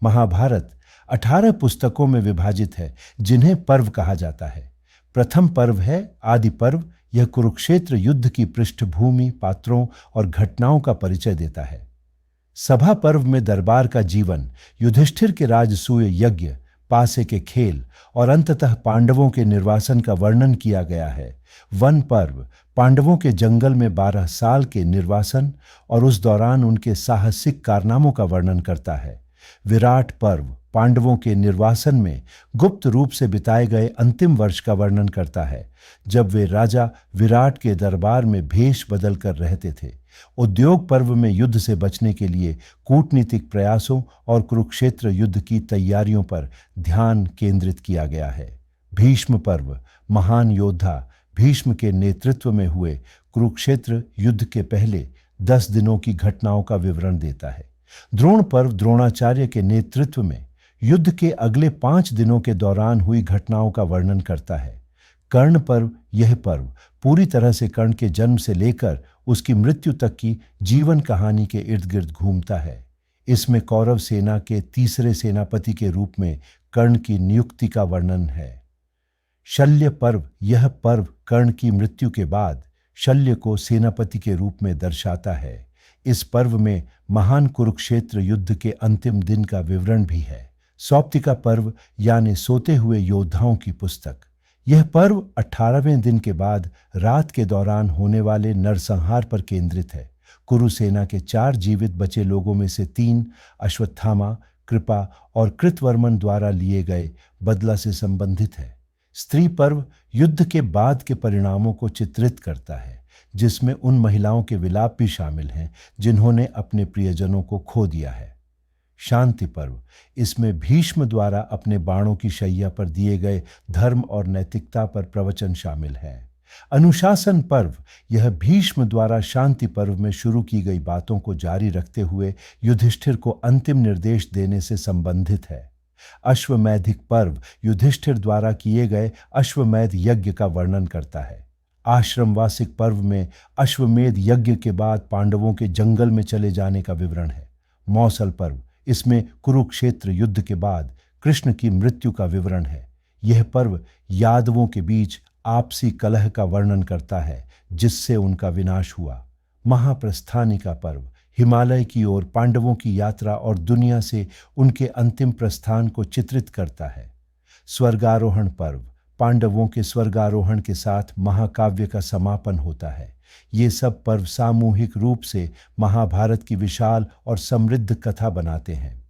महाभारत 18 पुस्तकों में विभाजित है, जिन्हें पर्व कहा जाता है। प्रथम पर्व है आदि पर्व। यह कुरुक्षेत्र युद्ध की पृष्ठभूमि, पात्रों और घटनाओं का परिचय देता है। सभा पर्व में दरबार का जीवन, युधिष्ठिर के राजसूय यज्ञ, पासे के खेल और अंततः पांडवों के निर्वासन का वर्णन किया गया है। वन पर्व पांडवों के जंगल में 12 साल के निर्वासन और उस दौरान उनके साहसिक कारनामों का वर्णन करता है। विराट पर्व पांडवों के निर्वासन में गुप्त रूप से बिताए गए अंतिम वर्ष का वर्णन करता है, जब वे राजा विराट के दरबार में भेष बदल कर रहते थे। उद्योग पर्व में युद्ध से बचने के लिए कूटनीतिक प्रयासों और कुरुक्षेत्र युद्ध की तैयारियों पर ध्यान केंद्रित किया गया है। भीष्म पर्व महान योद्धा भीष्म के नेतृत्व में हुए कुरुक्षेत्र युद्ध के पहले 10 दिनों की घटनाओं का विवरण देता है। द्रोण पर्व द्रोणाचार्य के नेतृत्व में युद्ध के अगले 5 दिनों के दौरान हुई घटनाओं का वर्णन करता है। कर्ण पर्व यह पर्व पूरी तरह से कर्ण के जन्म से लेकर उसकी मृत्यु तक की जीवन कहानी के इर्द गिर्द घूमता है। इसमें कौरव सेना के तीसरे सेनापति के रूप में कर्ण की नियुक्ति का वर्णन है। शल्य पर्व यह पर्व कर्ण की मृत्यु के बाद शल्य को सेनापति के रूप में दर्शाता है। इस पर्व में महान कुरुक्षेत्र युद्ध के अंतिम दिन का विवरण भी है। सौप्तिका पर्व यानी सोते हुए योद्धाओं की पुस्तक। यह पर्व 18वें दिन के बाद रात के दौरान होने वाले नरसंहार पर केंद्रित है। कुरु सेना के 4 जीवित बचे लोगों में से 3 अश्वत्थामा, कृपा और कृतवर्मन द्वारा लिए गए बदला से संबंधित है। स्त्री पर्व युद्ध के बाद के परिणामों को चित्रित करता है, जिसमें उन महिलाओं के विलाप भी शामिल हैं जिन्होंने अपने प्रियजनों को खो दिया है। शांति पर्व इसमें भीष्म द्वारा अपने बाणों की शैया पर दिए गए धर्म और नैतिकता पर प्रवचन शामिल है। अनुशासन पर्व यह भीष्म द्वारा शांति पर्व में शुरू की गई बातों को जारी रखते हुए युधिष्ठिर को अंतिम निर्देश देने से संबंधित है। अश्वमेधिक पर्व युधिष्ठिर द्वारा किए गए अश्वमेध यज्ञ का वर्णन करता है। आश्रमवासिक पर्व में अश्वमेध यज्ञ के बाद पांडवों के जंगल में चले जाने का विवरण है। मौसल पर्व इसमें कुरुक्षेत्र युद्ध के बाद कृष्ण की मृत्यु का विवरण है। यह पर्व यादवों के बीच आपसी कलह का वर्णन करता है, जिससे उनका विनाश हुआ। महाप्रस्थानिका पर्व हिमालय की ओर पांडवों की यात्रा और दुनिया से उनके अंतिम प्रस्थान को चित्रित करता है। स्वर्गारोहण पर्व पांडवों के स्वर्गारोहण के साथ महाकाव्य का समापन होता है। ये सब पर्व सामूहिक रूप से महाभारत की विशाल और समृद्ध कथा बनाते हैं।